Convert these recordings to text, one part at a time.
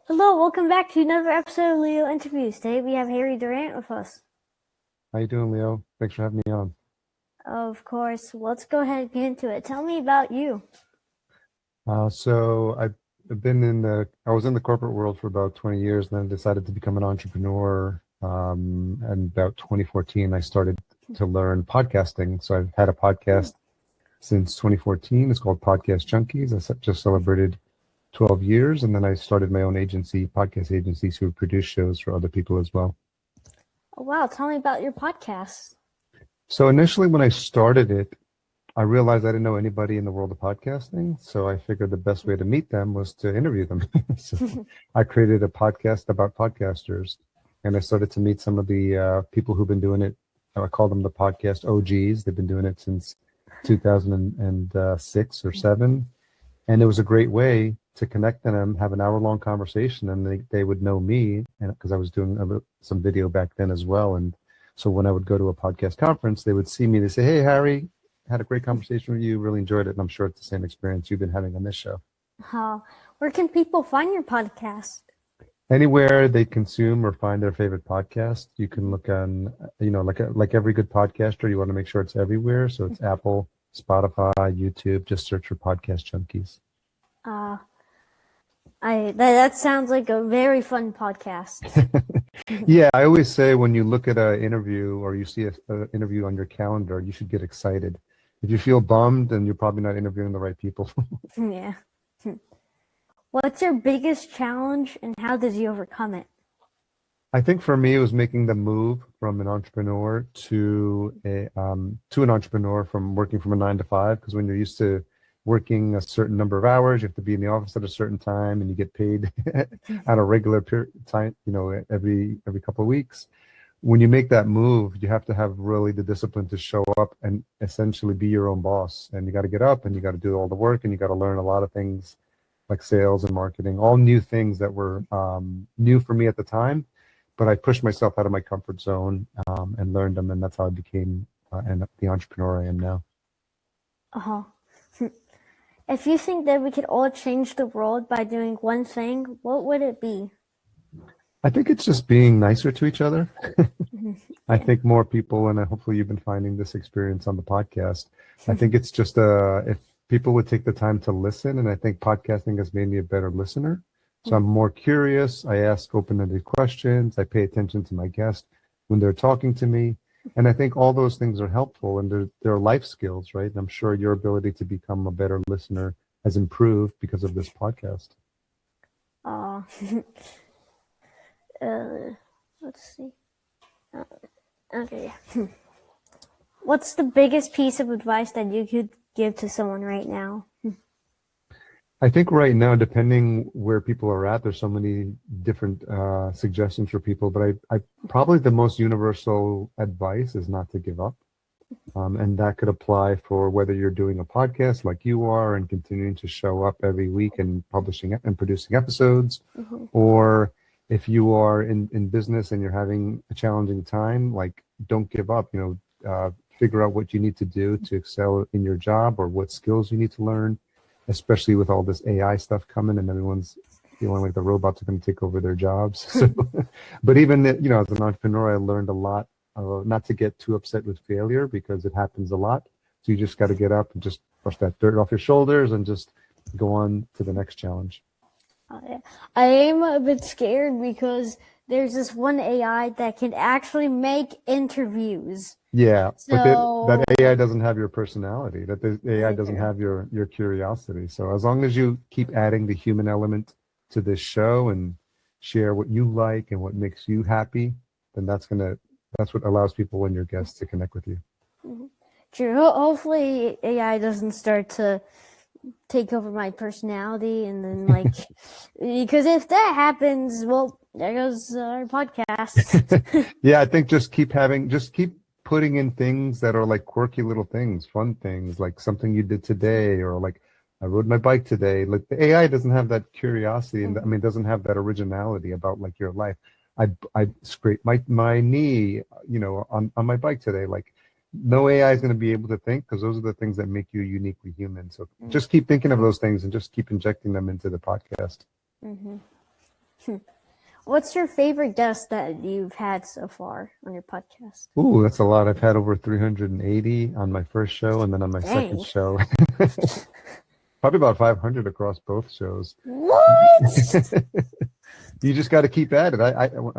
Hello, welcome back to another episode of Leointerviews. Today we have Harry Duran with us. How you doing, Leo? Thanks for having me on. Of course, let's go ahead and get into it. Tell me about you. So I was in the corporate world for about 20 years, and then decided to become an entrepreneur. And about 2014, I started to learn podcasting. So I've had a podcast since 2014. It's called Podcast Junkies. Just celebrated 12 years, and then I started my own agency, podcast agency, to produce shows for other people as well. Oh, wow, tell me about your podcast. So initially, when I started it, I realized I didn't know anybody in the world of podcasting, so I figured the best way to meet them was to interview them. So I created a podcast about podcasters, and I started to meet some of the people who've been doing it. I call them the podcast OGs. They've been doing it since 2006 or 7, and it was a great way to connect them, have an hour-long conversation, and they would know me, and because I was doing some video back then as well. And so when I would go to a podcast conference, they would see me. They say, "Hey, Harry, had a great conversation with you, really enjoyed it." And I'm sure it's the same experience you've been having on this show. Where can people find your podcast? Anywhere they consume or find their favorite podcast, you can look on, like every good podcaster, you want to make sure it's everywhere. So it's Apple, Spotify, YouTube. Just search for Podcast Junkies. That sounds like a very fun podcast. Yeah, I always say when you look at an interview or you see an interview on your calendar, you should get excited. If you feel bummed, then you're probably not interviewing the right people. Yeah. What's your biggest challenge and how did you overcome it? I think for me, it was making the move from an entrepreneur to an entrepreneur, from working from a 9 to 5. Because when you're used to working a certain number of hours, you have to be in the office at a certain time, and you get paid at a regular time, every couple of weeks. When you make that move, you have to have really the discipline to show up and essentially be your own boss. And you got to get up and you got to do all the work, and you got to learn a lot of things like sales and marketing, all new things that were new for me at the time. But I pushed myself out of my comfort zone and learned them, and that's how I became the entrepreneur I am now. If you think that we could all change the world by doing one thing, what would it be? I think it's just being nicer to each other. I think more people, and hopefully you've been finding this experience on the podcast, I think it's just if people would take the time to listen, and I think podcasting has made me a better listener. So I'm more curious. I ask open-ended questions. I pay attention to my guest when they're talking to me. And I think all those things are helpful, and they're life skills, right? And I'm sure your ability to become a better listener has improved because of this podcast. Let's see. Okay. What's the biggest piece of advice that you could give to someone right now? I think right now, depending where people are at, there's so many different suggestions for people, but I probably the most universal advice is not to give up. And that could apply for whether you're doing a podcast like you are and continuing to show up every week and publishing and producing episodes, or if you are in business and you're having a challenging time, like don't give up, figure out what you need to do to excel in your job or what skills you need to learn, especially with all this AI stuff coming and everyone's feeling like the robots are going to take over their jobs. So, but even, as an entrepreneur, I learned a lot, not to get too upset with failure because it happens a lot. So you just got to get up and just brush that dirt off your shoulders and just go on to the next challenge. I am a bit scared because there's this one AI that can actually make interviews. Yeah, so, but that AI doesn't have your personality. That the AI doesn't have your curiosity. So as long as you keep adding the human element to this show and share what you like and what makes you happy, then that's what allows people and your guests to connect with you. True. Hopefully AI doesn't start to take over my personality, and then because if that happens, well, there goes our podcast. Yeah, I think just keep putting in things that are like quirky little things, fun things, like something you did today, or like I rode my bike today. Like the AI doesn't have that curiosity, and doesn't have that originality about like your life. I scraped my knee, on my bike today. Like no AI is going to be able to think, because those are the things that make you uniquely human. So just keep thinking of those things and just keep injecting them into the podcast. What's your favorite guest that you've had so far on your podcast? Ooh, that's a lot. I've had over 380 on my first show, and then on my second Dang. show, probably about 500 across both shows. What? You just got to keep at it.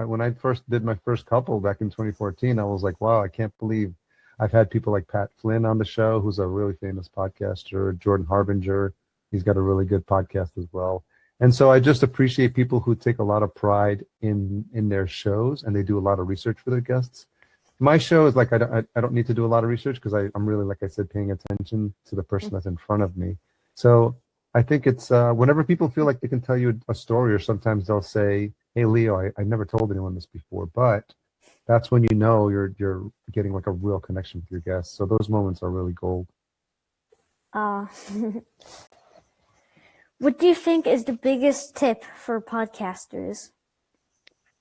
When I first did my first couple back in 2014, I was like, wow, I can't believe I've had people like Pat Flynn on the show, who's a really famous podcaster, Jordan Harbinger. He's got a really good podcast as well. And so I just appreciate people who take a lot of pride in their shows, and they do a lot of research for their guests. My show is like, I don't need to do a lot of research because I'm really, like I said, paying attention to the person that's in front of me. So I think it's whenever people feel like they can tell you a story, or sometimes they'll say, hey, Leo, I never told anyone this before, but that's when you know you're getting like a real connection with your guests. So those moments are really gold. What do you think is the biggest tip for podcasters?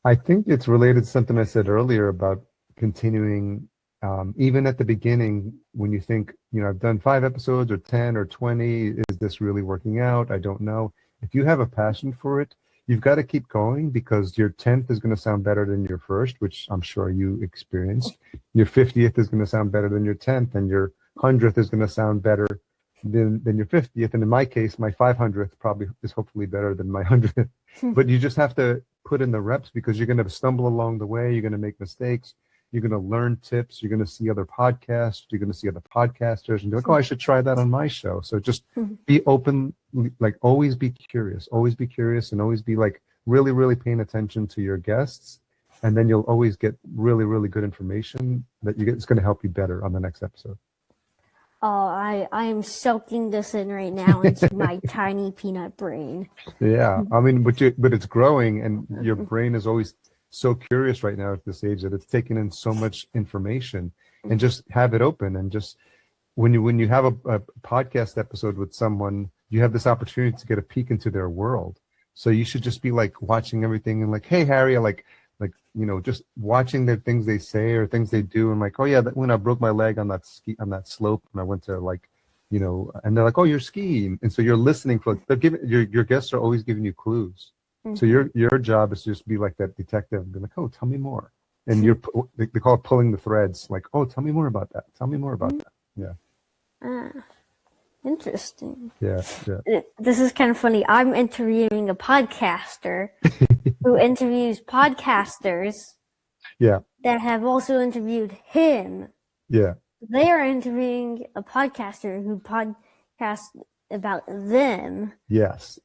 I think it's related to something I said earlier about continuing, even at the beginning, when you think, I've done 5 episodes or 10 or 20, is this really working out? I don't know. If you have a passion for it, you've got to keep going, because your 10th is going to sound better than your first, which I'm sure you experienced. Your 50th is going to sound better than your 10th, and your 100th is going to sound better than your 50th. And in my case, my 500th probably is hopefully better than my 100th. But you just have to put in the reps, because you're going to stumble along the way. You're going to make mistakes. You're going to learn tips. You're going to see other podcasts. You're going to see other podcasters and be like, oh, I should try that on my show. So just be open, like always be curious, and always be like really, really paying attention to your guests. And then you'll always get really, really good information that it's going to help you better on the next episode. Oh, I am soaking this in right now into my tiny peanut brain. Yeah, I mean, but it's growing, and your brain is always so curious right now at this age that it's taking in so much information. And just have it open, and just when you have a podcast episode with someone, you have this opportunity to get a peek into their world. So you should just be like watching everything and like, hey, Harry, I like just watching the things they say or things they do, and like, oh yeah, when I broke my leg on that slope, and I went to and they're like, oh, you're skiing, and so you're listening for. They're giving your guests are always giving you clues. So your job is to just be like that detective and be like, oh, tell me more. And they call it pulling the threads. Like, oh, tell me more about that. Tell me more about that. Yeah. Interesting. Yeah. This is kind of funny. I'm interviewing a podcaster who interviews podcasters. Yeah. That have also interviewed him. Yeah. They are interviewing a podcaster who podcasts about them. Yes.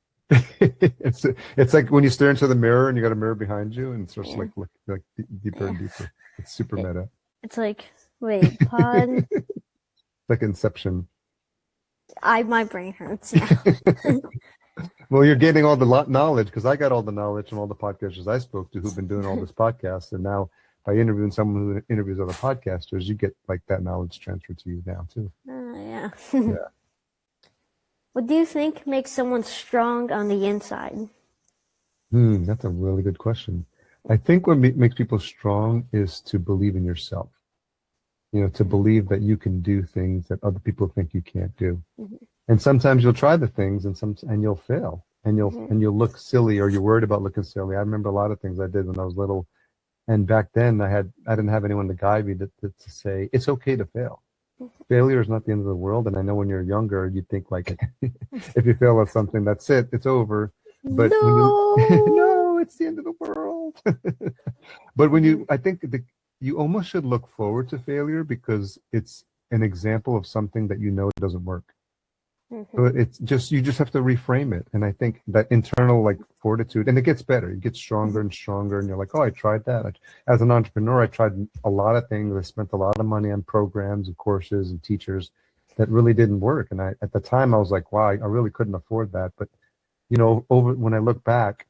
It's like when you stare into the mirror and you got a mirror behind you, and it's just like deeper and deeper. It's super meta. It's like, wait, pod. Like Inception. My brain hurts now. Well, you're getting all the knowledge, because I got all the knowledge from all the podcasters I spoke to who've been doing all this podcast, and now by interviewing someone who interviews other podcasters, you get like that knowledge transferred to you now too. Yeah. Yeah. What do you think makes someone strong on the inside? That's a really good question. I think what makes people strong is to believe in yourself. To believe that you can do things that other people think you can't do. And sometimes you'll try the things, and you'll fail, and you'll look silly, or you're worried about looking silly. I remember a lot of things I did when I was little, and back then I didn't have anyone to guide me to say it's okay to fail. Failure is not the end of the world. And I know when you're younger, you think like, if you fail at something, that's it, it's over. But no, it's the end of the world. But I think you almost should look forward to failure, because it's an example of something that doesn't work. So you just have to reframe it. And I think that internal like fortitude, and it gets better, it gets stronger and stronger. And you're like, oh, I tried that. As an entrepreneur, I tried a lot of things. I spent a lot of money on programs and courses and teachers that really didn't work. And at the time I was like, wow, I really couldn't afford that. But, when I look back,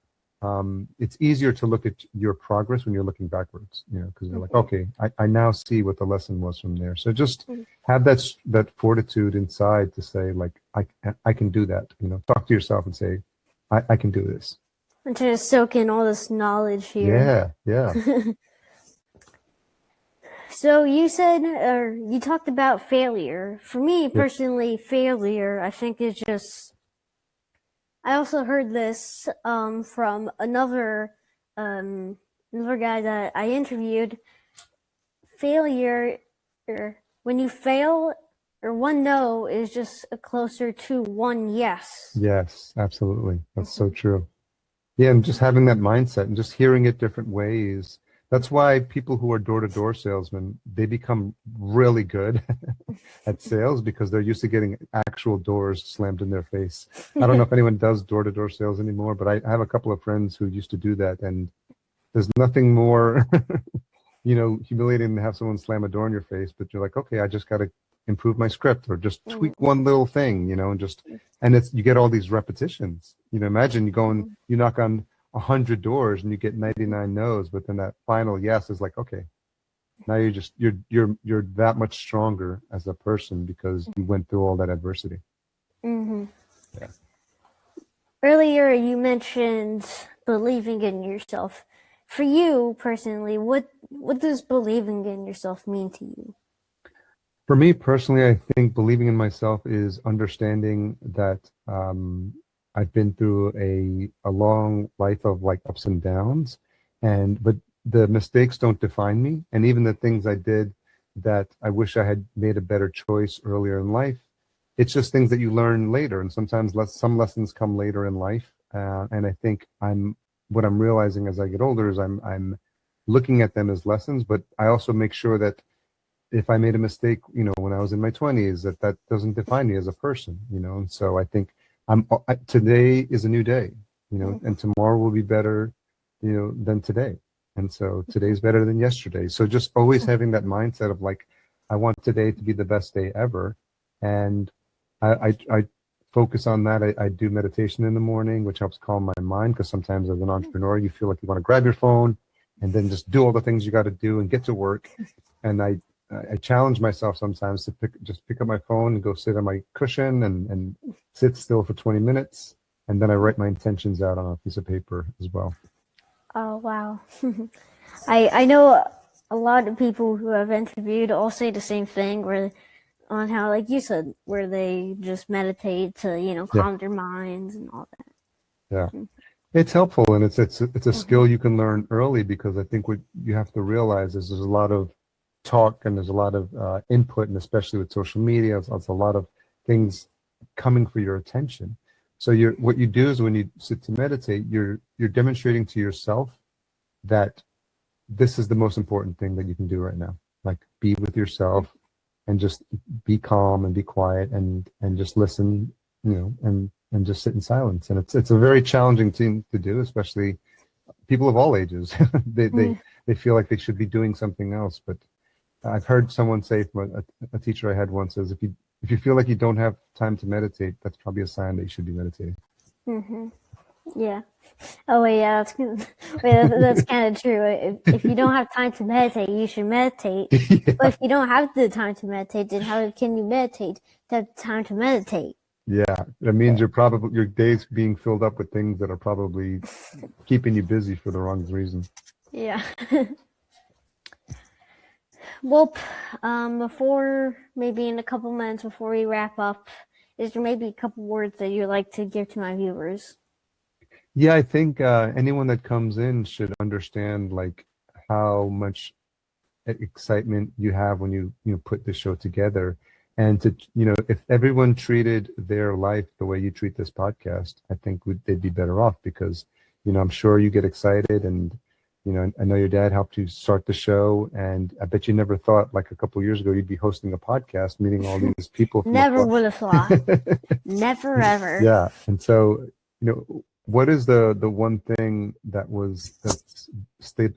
it's easier to look at your progress when you're looking backwards, because you're like, okay, I now see what the lesson was from there. So just have that fortitude inside to say, like, I can do that. Talk to yourself and say, I can do this. I'm trying to soak in all this knowledge here. Yeah. So you said, or you talked about failure. For me personally, failure, I think, is just I also heard this from another guy that I interviewed. Failure, or when you fail, or one no is just closer to one yes. Yes, absolutely. That's so true. Yeah, and just having that mindset and just hearing it different ways. That's why people who are door-to-door salesmen, they become really good at sales because they're used to getting actual doors slammed in their face. I don't know if anyone does door-to-door sales anymore, but I have a couple of friends who used to do that, and there's nothing more humiliating than have someone slam a door in your face, but you're like, okay, I just got to improve my script or just tweak one little thing, and you get all these repetitions. Imagine you knock on 100 doors and you get 99 no's, but then that final yes is like, okay, now you're that much stronger as a person because you went through all that adversity. Mm-hmm. Yeah. Earlier, you mentioned believing in yourself. For you personally, what does believing in yourself mean to you? For me personally, I think believing in myself is understanding that I've been through a long life of like ups and downs, but the mistakes don't define me, and even the things I did that I wish I had made a better choice earlier in life, it's just things that you learn later, and sometimes some lessons come later in life, and I think what I'm realizing as I get older is I'm looking at them as lessons, but I also make sure that if I made a mistake, when I was in my 20s, that doesn't define me as a person, and so I think today is a new day, and tomorrow will be better, than today. And so today's better than yesterday. So just always having that mindset of like, I want today to be the best day ever. And I focus on that. I do meditation in the morning, which helps calm my mind, because sometimes as an entrepreneur, you feel like you want to grab your phone and then just do all the things you got to do and get to work. And I challenge myself sometimes to pick up my phone and go sit on my cushion and sit still for 20 minutes. And then I write my intentions out on a piece of paper as well. Oh, wow. I know a lot of people who I've interviewed all say the same thing, on how, like you said, where they just meditate to, calm their minds and all that. Yeah. It's helpful, and it's a skill you can learn early, because I think what you have to realize is there's a lot of talk and there's a lot of input, and especially with social media, it's a lot of things coming for your attention. So what you do is when you sit to meditate, you're demonstrating to yourself that this is the most important thing that you can do right now. Like, be with yourself and just be calm and be quiet and just listen, and just sit in silence. And it's a very challenging thing to do, especially people of all ages. They feel like they should be doing something else. But I've heard someone say from a teacher I had once, says, if you feel like you don't have time to meditate, that's probably a sign that you should be meditating. Mm-hmm. Yeah. Oh, wait, yeah, that's kind of true. If you don't have time to meditate, you should meditate. Yeah. But if you don't have the time to meditate, then how can you meditate to have time to meditate? Yeah, that means your day's being filled up with things that are probably keeping you busy for the wrong reason. Yeah. Well, before, maybe in a couple minutes before we wrap up, is there maybe a couple words that you'd like to give to my viewers? Yeah, I think anyone that comes in should understand like how much excitement you have when you put the show together, and to if everyone treated their life the way you treat this podcast, I think they'd be better off, because I'm sure you get excited, and I know your dad helped you start the show, and I bet you never thought, like a couple of years ago, you'd be hosting a podcast, meeting all these people. Never would have thought. Never ever. Yeah, and so what is the one thing that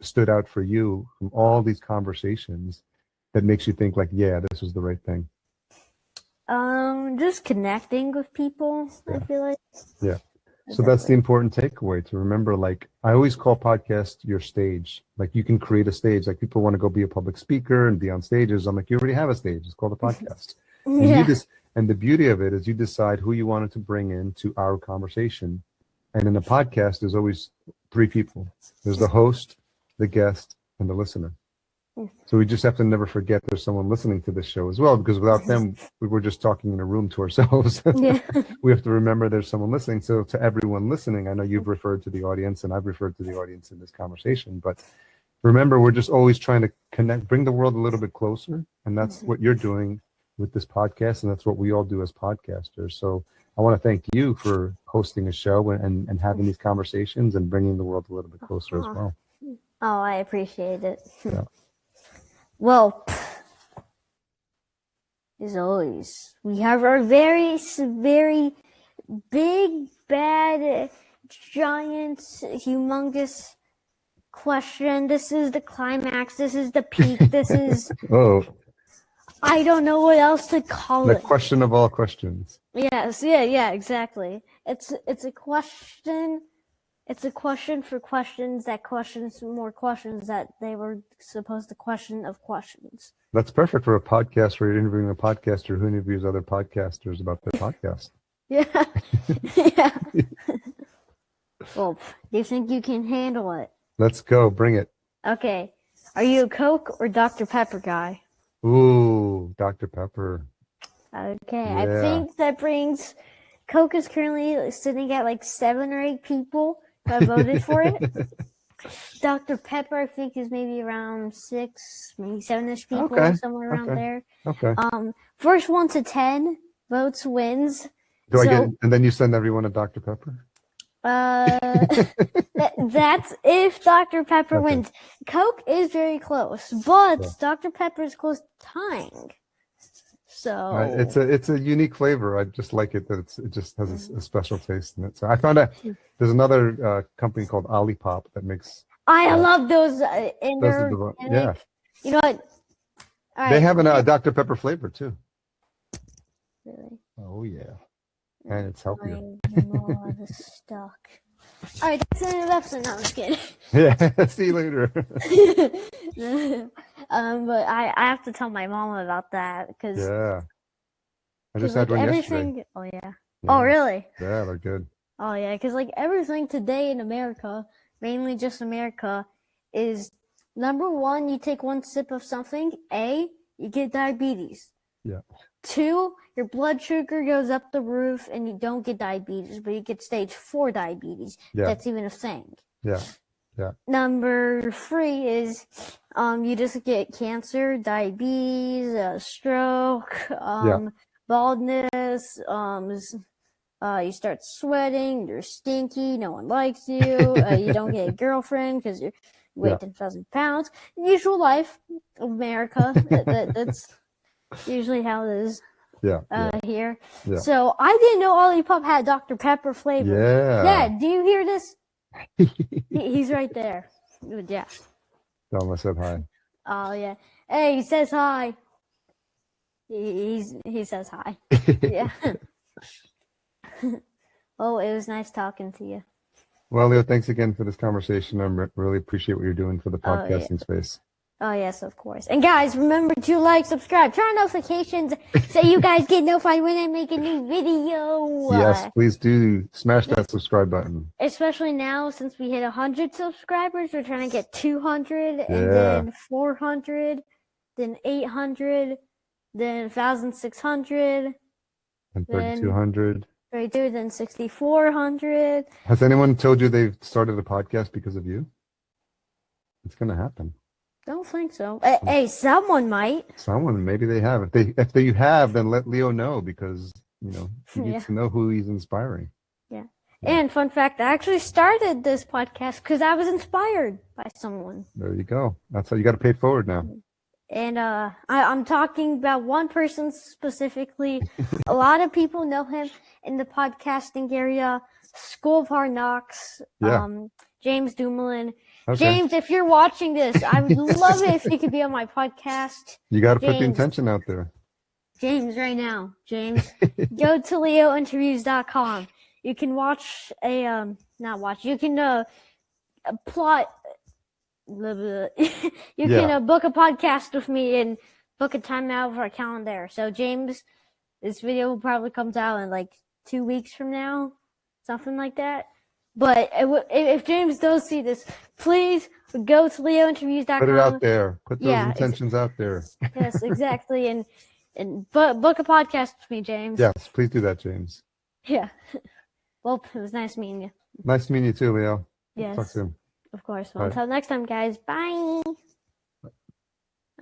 stood out for you from all these conversations that makes you think like, yeah, this was the right thing? Just connecting with people. Yeah. I feel like. Yeah. So that's the important takeaway, to remember. Like, I always call podcast your stage. Like, you can create a stage. Like, people want to go be a public speaker and be on stages. I'm like, you already have a stage. It's called a podcast. Yeah. And the beauty of it is you decide who you wanted to bring into our conversation. And in a podcast, there's always three people. There's the host, the guest, and the listener. So we just have to never forget there's someone listening to this show as well, because without them, we were just talking in a room to ourselves. Yeah. We have to remember there's someone listening. So to everyone listening, I know you've referred to the audience and I've referred to the audience in this conversation, but remember, we're just always trying to connect, bring the world a little bit closer. And that's what you're doing with this podcast. And that's what we all do as podcasters. So I want to thank you for hosting a show and having these conversations and bringing the world a little bit closer as well. Oh, I appreciate it. Yeah. Well, as always, we have our very, very big, bad, giant, humongous question. This is the climax. This is the peak. This is, I don't know what else to call it. The question of all questions. Yes, yeah, exactly. It's a question. It's a question for questions that questions more questions that they were supposed to question of questions. That's perfect for a podcast where you're interviewing a podcaster who interviews other podcasters about their podcast. Yeah. Yeah. Well, do you think you can handle it? Let's go. Bring it. Okay. Are you a Coke or Dr. Pepper guy? Ooh, Dr. Pepper. Okay. Yeah. I think that brings Coke is currently sitting at like 7 or 8 people who have voted for it. Dr. Pepper, I think, is maybe around 6, maybe 7-ish people, somewhere around there. Okay. First 1 to 10 votes wins. Do I get it? And then you send everyone a Dr. Pepper? That's if Dr. Pepper wins. Coke is very close, but Dr. Pepper is close to tying. So it's a unique flavor. I just like it that it just has a special taste in it. So I found out there's another company called Olipop that makes. I love those. You know what? All right. They have a Dr. Pepper flavor too. Really? Oh yeah, and it's healthier. More stuck. All right, that's the end of the episode. No, I'm just kidding. Yeah, see you later. But I have to tell my mom about that because I just had one yesterday. Oh yeah. Oh really? Yeah, they're good. Oh yeah, because like everything today in America, mainly just America, is number 1, you take 1 sip of something, you get diabetes. Yeah. 2, your blood sugar goes up the roof and you don't get diabetes, but you get stage 4 diabetes. Yeah. That's even a thing. Yeah. Yeah. Number 3 is you just get cancer, diabetes, stroke, baldness, you start sweating, you're stinky, no one likes you, you don't get a girlfriend because you weigh 10,000 pounds. Usual life of America. That's usually how it is here. Yeah. So I didn't know Olipop had Dr. Pepper flavor. Yeah, do you hear this? He's right there. Yeah. Tell him I said hi. Oh, yeah. Hey, he says hi. He says hi. Yeah. Oh, it was nice talking to you. Well, Leo, thanks again for this conversation. I really appreciate what you're doing for the podcasting space. Oh, yes, of course. And guys, remember to like, subscribe, turn on notifications so you guys get notified when I make a new video. Yes, please do smash that subscribe button. Especially now since we hit 100 subscribers, we're trying to get 200 and then 400, then 800, then 1,600. And 3,200. 32, then 6,400. Has anyone told you they've started a podcast because of you? It's going to happen. Don't think so. Hey, someone might. Someone, maybe they have. If they have, then let Leo know because he needs to know who he's inspiring. Yeah. And fun fact, I actually started this podcast because I was inspired by someone. There you go. That's how you got to pay it forward now. And I'm talking about one person specifically. A lot of people know him in the podcasting area. School of Hard Knocks. James Dumoulin. Okay. James, if you're watching this, I would love it if you could be on my podcast. You got to put the intention out there. James, right now. James, go to Leointerviews.com. You can watch you can plot. You can book a podcast with me and book a time out for a calendar. So James, this video will probably comes out in like 2 weeks from now, something like that. But if James does see this, please go to leointerviews.com. Put it out there. Put those Yeah, intentions out there. Yes, exactly. And book a podcast with me, James. Yes, please do that, James. Yeah. Well, it was nice meeting you. Nice meeting you too, Leo. Yes. Talk soon. Of course. Well, Bye. until next time, guys. Bye.